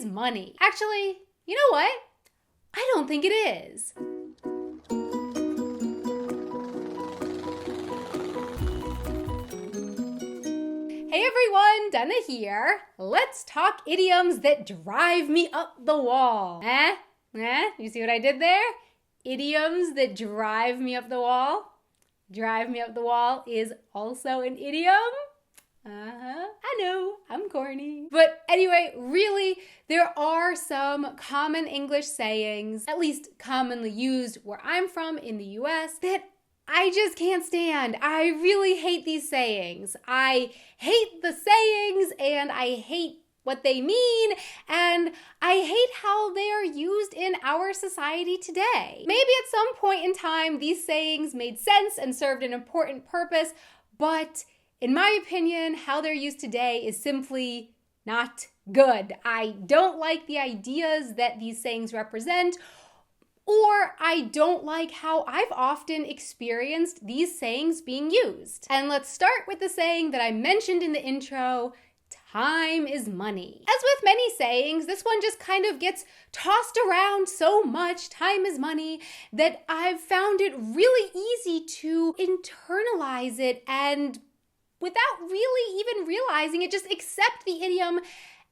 money. Actually, you know what? I don't think it is. Hey everyone, Dana here. Let's talk idioms that drive me up the wall. You see what I did there? Idioms that drive me up the wall. Drive me up the wall is also an idiom. I know, I'm corny. But anyway, really, there are some common English sayings, at least commonly used where I'm from in the US, that I just can't stand. I really hate these sayings. I hate the sayings and I hate what they mean, and I hate how they are used in our society today. Maybe at some point in time, these sayings made sense and served an important purpose, but in my opinion, how they're used today is simply not good. I don't like the ideas that these sayings represent, or I don't like how I've often experienced these sayings being used. And let's start with the saying that I mentioned in the intro: time is money. As with many sayings, this one just kind of gets tossed around so much, time is money, that I've found it really easy to internalize it and without really even realizing it, just accept the idiom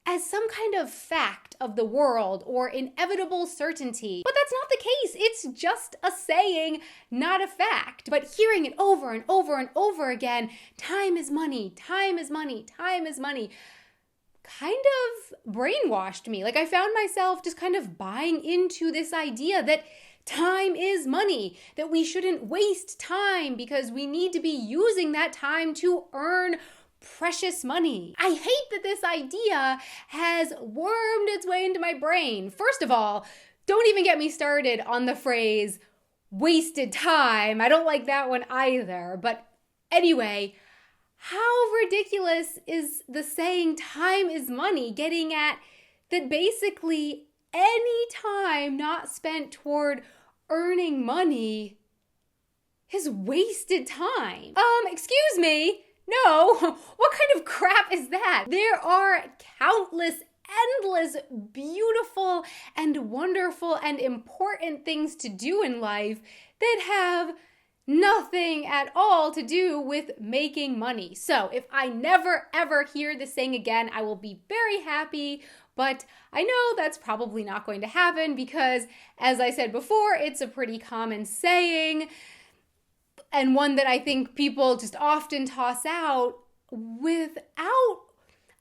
as some kind of fact of the world or inevitable certainty. But that's not the case. It's just a saying, not a fact. But hearing it over and over and over again, time is money, time is money, time is money, kind of brainwashed me. Like I found myself just kind of buying into this idea that time is money, that we shouldn't waste time because we need to be using that time to earn precious money. I hate that this idea has wormed its way into my brain. First of all, don't even get me started on the phrase wasted time. I don't like that one either. But anyway, how ridiculous is the saying time is money, getting at that basically any time not spent toward earning money is wasted time. Excuse me? No, what kind of crap is that? There are countless, endless, beautiful, and wonderful and important things to do in life that have nothing at all to do with making money. So if I never ever hear this saying again, I will be very happy. But I know that's probably not going to happen because, as I said before, it's a pretty common saying and one that I think people just often toss out without,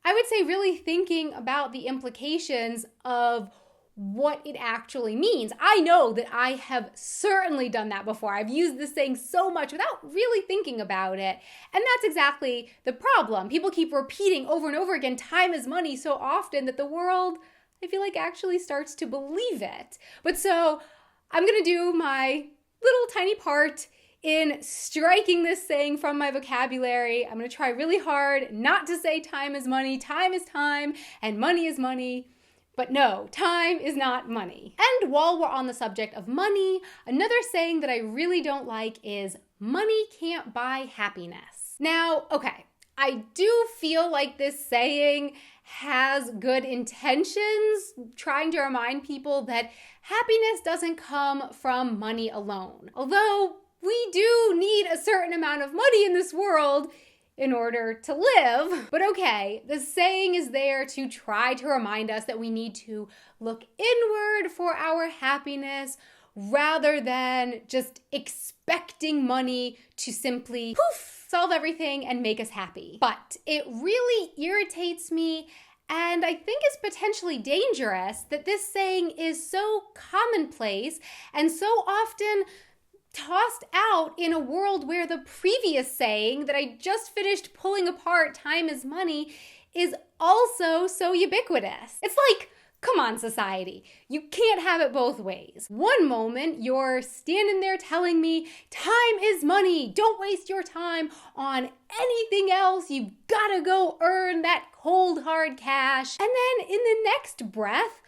I would say, really thinking about the implications of what it actually means. I know that I have certainly done that before. I've used this saying so much without really thinking about it. And that's exactly the problem. People keep repeating over and over again, time is money, so often that the world, I feel like, actually starts to believe it. But so I'm going to do my little tiny part in striking this saying from my vocabulary. I'm going to try really hard not to say time is money, time is time, and money is money. But no, time is not money. And while we're on the subject of money, another saying that I really don't like is money can't buy happiness. Now, okay, I do feel like this saying has good intentions, trying to remind people that happiness doesn't come from money alone. Although we do need a certain amount of money in this world in order to live. But okay, the saying is there to try to remind us that we need to look inward for our happiness rather than just expecting money to simply poof, solve everything and make us happy. But it really irritates me, and I think it's potentially dangerous that this saying is so commonplace and so often tossed out in a world where the previous saying that I just finished pulling apart, time is money, is also so ubiquitous. It's like, come on, society. You can't have it both ways. One moment, you're standing there telling me, time is money. Don't waste your time on anything else. You've gotta go earn that cold, hard cash. And then in the next breath,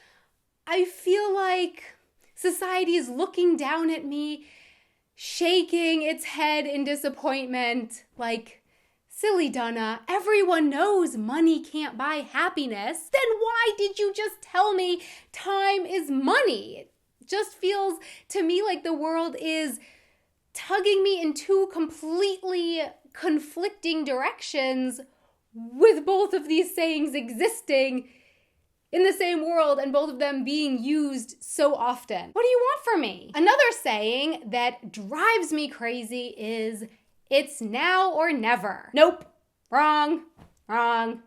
I feel like society is looking down at me, shaking its head in disappointment, like, Silly Donna, everyone knows money can't buy happiness. Then why did you just tell me time is money? It just feels to me like the world is tugging me in two completely conflicting directions, with both of these sayings existing in the same world and both of them being used so often. What do you want from me? Another saying that drives me crazy is, it's now or never. Nope. Wrong.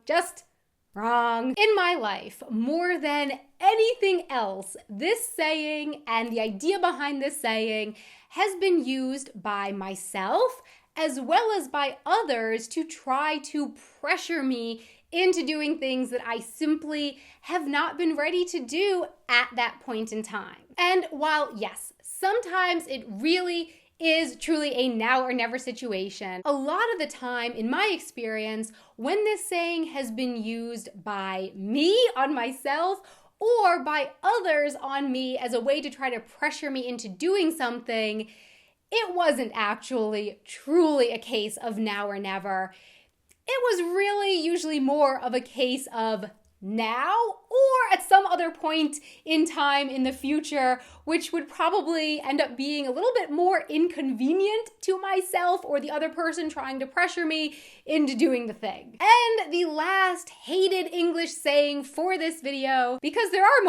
Just wrong. In my life, more than anything else, this saying and the idea behind this saying has been used by myself as well as by others to try to pressure me into doing things that I simply have not been ready to do at that point in time. And while, yes, sometimes it really is truly a now or never situation, a lot of the time, in my experience, when this saying has been used by me on myself or by others on me as a way to try to pressure me into doing something, it wasn't actually truly a case of now or never. It was really usually more of a case of now or at some other point in time in the future, which would probably end up being a little bit more inconvenient to myself or the other person trying to pressure me into doing the thing. And the last hated English saying for this video, because there are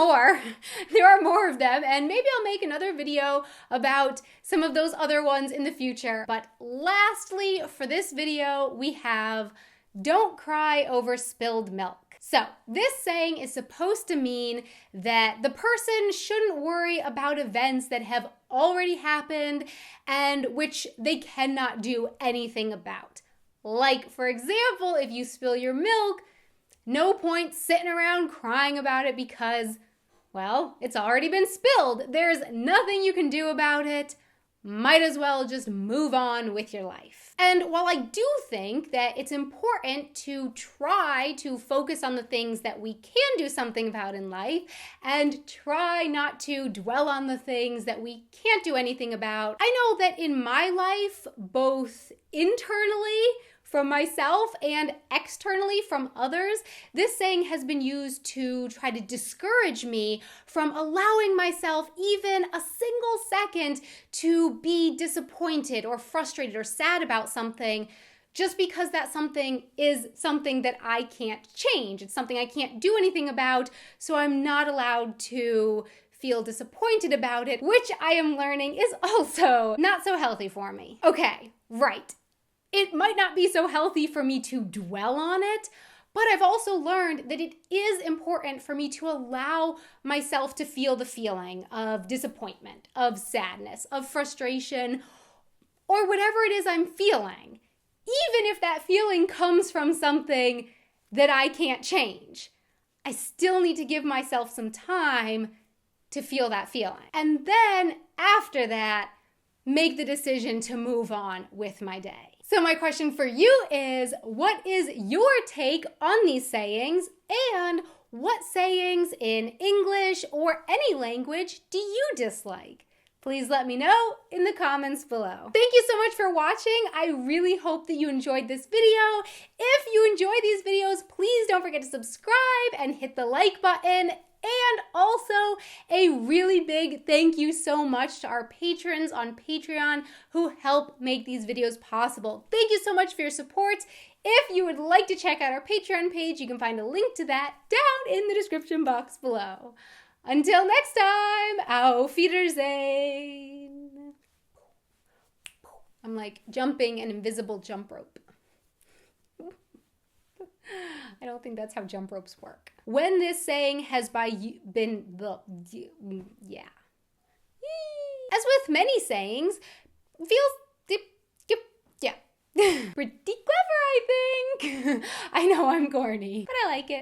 more of them, and maybe I'll make another video about some of those other ones in the future. But lastly, for this video, we have don't cry over spilled milk. So this saying is supposed to mean that the person shouldn't worry about events that have already happened and which they cannot do anything about. Like, for example, if you spill your milk, no point sitting around crying about it because, well, it's already been spilled. There's nothing you can do about it. Might as well just move on with your life. And while I do think that it's important to try to focus on the things that we can do something about in life and try not to dwell on the things that we can't do anything about, I know that in my life, both internally from myself and externally from others, this saying has been used to try to discourage me from allowing myself even a single second to be disappointed or frustrated or sad about something just because that something is something that I can't change. It's something I can't do anything about, so I'm not allowed to feel disappointed about it, which I am learning is also not so healthy for me. Okay, right. It might not be so healthy for me to dwell on it, but I've also learned that it is important for me to allow myself to feel the feeling of disappointment, of sadness, of frustration, or whatever it is I'm feeling, even if that feeling comes from something that I can't change. I still need to give myself some time to feel that feeling. And then after that, make the decision to move on with my day. So my question for you is, what is your take on these sayings, and what sayings in English or any language do you dislike? Please let me know in the comments below. Thank you so much for watching. I really hope that you enjoyed this video. If you enjoy these videos, please don't forget to subscribe and hit the like button. And also a really big thank you so much to our patrons on Patreon who help make these videos possible. Thank you so much for your support. If you would like to check out our Patreon page, you can find a link to that down in the description box below. Until next time, auf Wiedersehen. I'm like jumping an invisible jump rope. I don't think that's how jump ropes work. When this saying has been yeah. As with many sayings, feels yeah. Pretty clever, I think. I know I'm corny, but I like it.